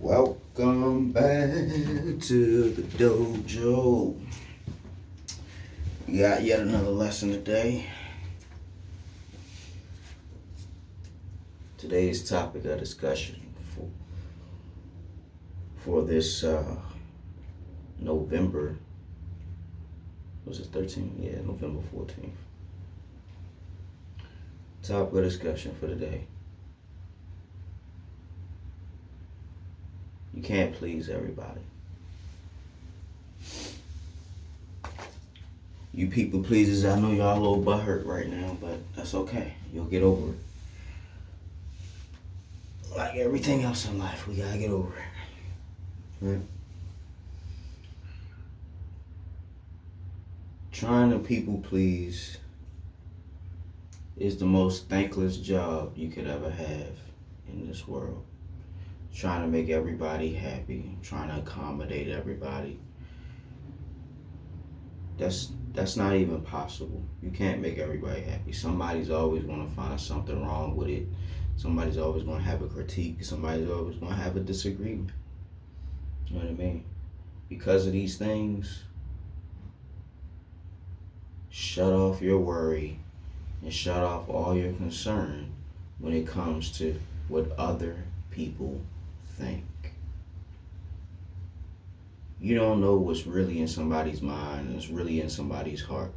Welcome back to the dojo. We got yet another lesson today. Today's topic of discussion for this November, was it 13th? Yeah, November 14th. Topic of discussion for today. You can't please everybody. You people pleasers, I know y'all a little butthurt right now, but that's okay. You'll get over it. Like everything else in life, we gotta get over it. Right? Trying to people please is the most thankless job you could ever have in this world. Trying to make everybody happy, trying to accommodate everybody. That's not even possible. You can't make everybody happy. Somebody's always going to find something wrong with it. Somebody's always going to have a critique. Somebody's always going to have a disagreement. You know what I mean? Because of these things, shut off your worry and shut off all your concern when it comes to what other people think. You don't know what's really in somebody's mind and what's really in somebody's heart.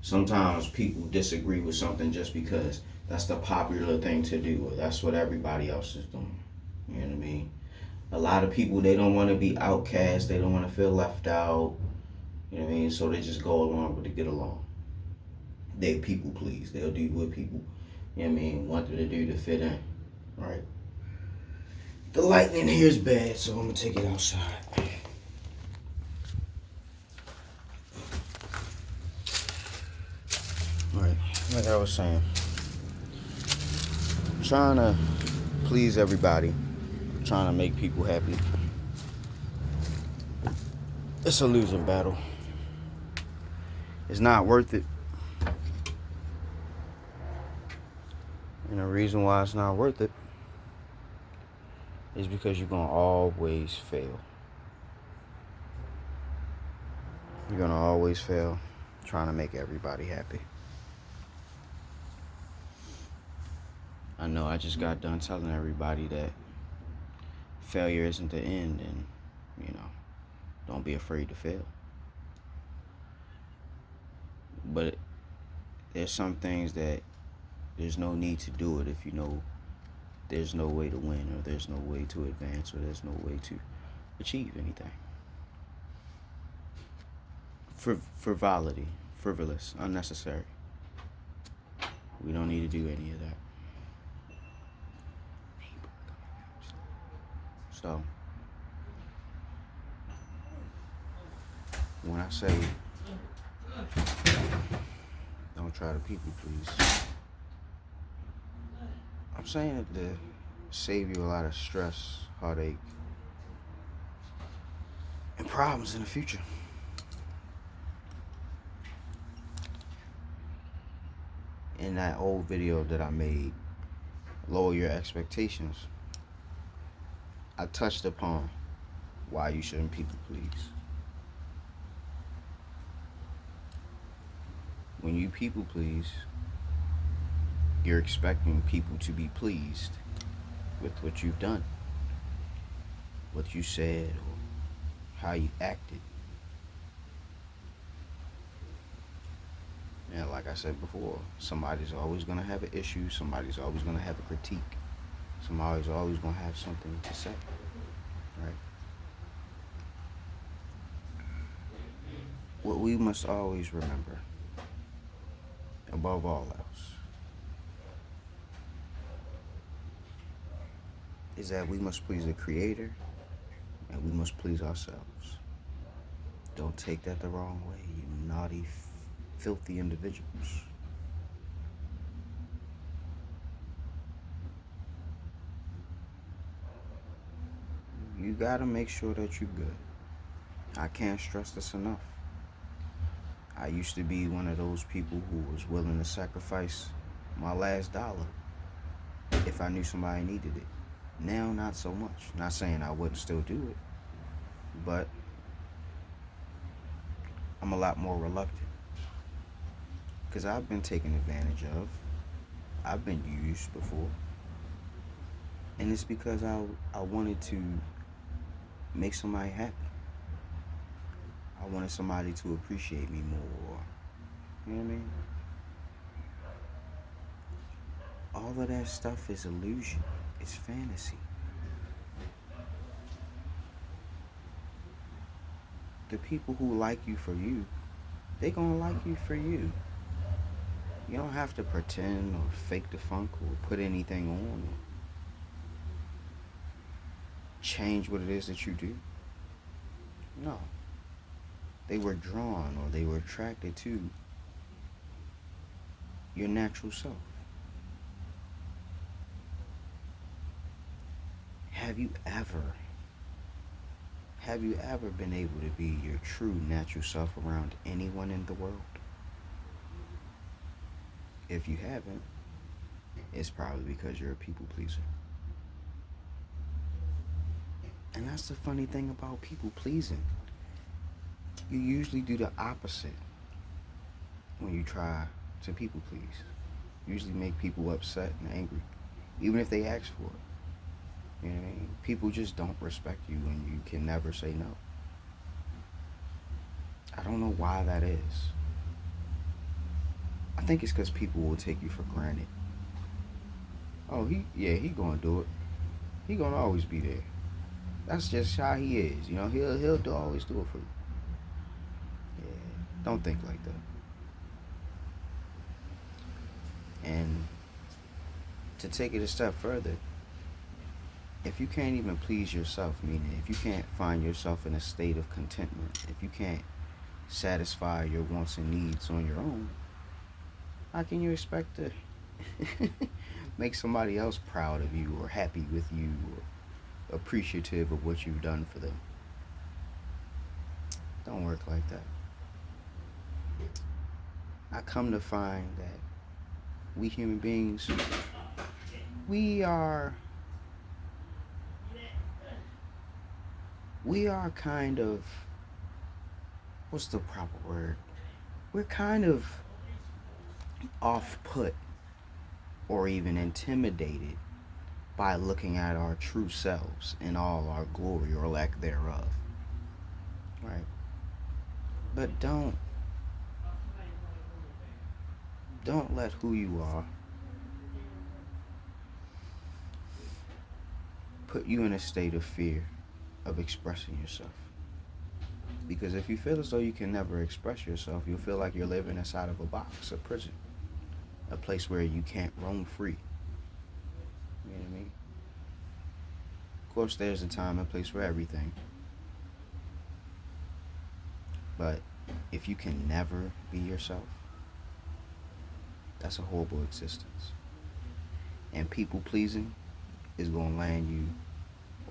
Sometimes people disagree with something just because that's the popular thing to do, or that's what everybody else is doing. You know what I mean? A lot of people, they don't want to be outcast. They don't want to feel left out. You know what I mean? So they just go along with it, get along. They people please. They'll do what people, you know what I mean, want them to do to fit in. Right? The lightning here is bad, so I'm going to take it outside. Alright, like I was saying, trying to please everybody, trying to make people happy, it's a losing battle. It's not worth it. And the reason why it's not worth it is because you're going to always fail. You're going to always fail trying to make everybody happy. I know I just got done telling everybody that failure isn't the end, and, you know, don't be afraid to fail. But there's some things that there's no need to do it if you know there's no way to win, or there's no way to advance, or there's no way to achieve anything. Frivolity, frivolous, unnecessary. We don't need to do any of that. So, when I say don't try to people please, I'm saying it to save you a lot of stress, heartache, and problems in the future. In that old video that I made, Lower Your Expectations, I touched upon why you shouldn't people please. When you people please, you're expecting people to be pleased with what you've done, what you said, or how you acted. And like I said before, somebody's always going to have an issue. Somebody's always going to have a critique. Somebody's always going to have something to say. Right? What we must always remember, above all else, is that we must please the Creator, and we must please ourselves. Don't take that the wrong way, you naughty, filthy individuals. You gotta make sure that you're good. I can't stress this enough. I used to be one of those people who was willing to sacrifice my last dollar if I knew somebody needed it. Now, not so much. Not saying I wouldn't still do it, but I'm a lot more reluctant because I've been taken advantage of. I've been used before, and it's because I wanted to make somebody happy. I wanted somebody to appreciate me more. You know what I mean? All of that stuff is illusion. It's fantasy. The people who like you for you, they gonna like you for you. You don't have to pretend or fake the funk or put anything on or change what it is that you do. No. They were drawn or they were attracted to your natural self. Have you ever have you ever been able to be your true natural self around anyone in the world? If you haven't, it's probably because you're a people pleaser. And that's the funny thing about people pleasing. You usually do the opposite when you try to people please. You usually make people upset and angry, even if they ask for it. You know what I mean? People just don't respect you and you can never say no. I don't know why that is. I think it's because people will take you for granted. Oh, he gonna do it. He gonna always be there. That's just how he is. You know, he'll always do it for you. Yeah, don't think like that. And to take it a step further, if you can't even please yourself, meaning if you can't find yourself in a state of contentment, if you can't satisfy your wants and needs on your own, how can you expect to make somebody else proud of you or happy with you or appreciative of what you've done for them? Don't work like that. I come to find that we human beings, we are kind of, what's the proper word? We're kind of off put or even intimidated by looking at our true selves in all our glory or lack thereof. Right? But don't let who you are put you in a state of fear of expressing yourself. Because if you feel as though you can never express yourself, you'll feel like you're living inside of a box, a prison, a place where you can't roam free. You know what I mean? Of course, there's a time and place for everything. But if you can never be yourself, that's a horrible existence. And people pleasing is going to land you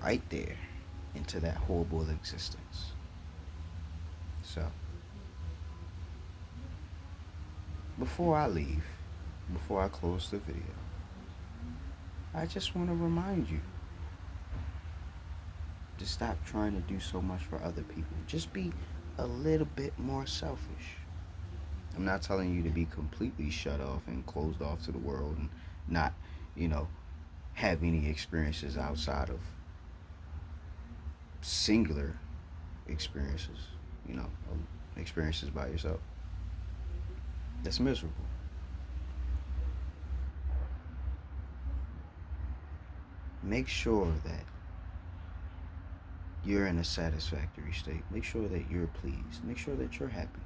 right there into that horrible existence. So, before I leave, before I close the video, I just want to remind you to stop trying to do so much for other people. Just be a little bit more selfish. I'm not telling you to be completely shut off and closed off to the world and not, have any experiences outside of singular experiences, experiences by yourself. That's miserable. Make sure that you're in a satisfactory state. Make sure that you're pleased. Make sure that you're happy.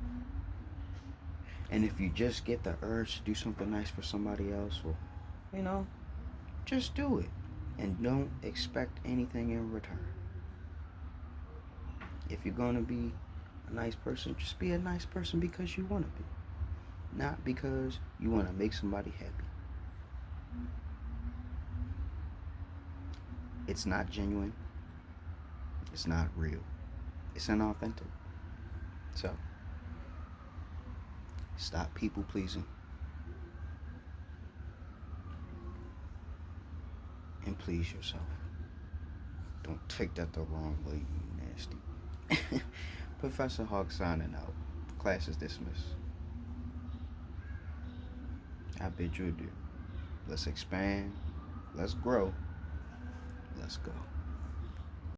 And if you just get the urge to do something nice for somebody else, or, just do it. And don't expect anything in return. If you're going to be a nice person, just be a nice person because you want to be. Not because you want to make somebody happy. It's not genuine. It's not real. It's inauthentic. So, stop people pleasing and please yourself. Don't take that the wrong way, you nasty. Professor Hawk signing out. Class is dismissed. I bid you adieu. Let's expand. Let's grow. Let's go.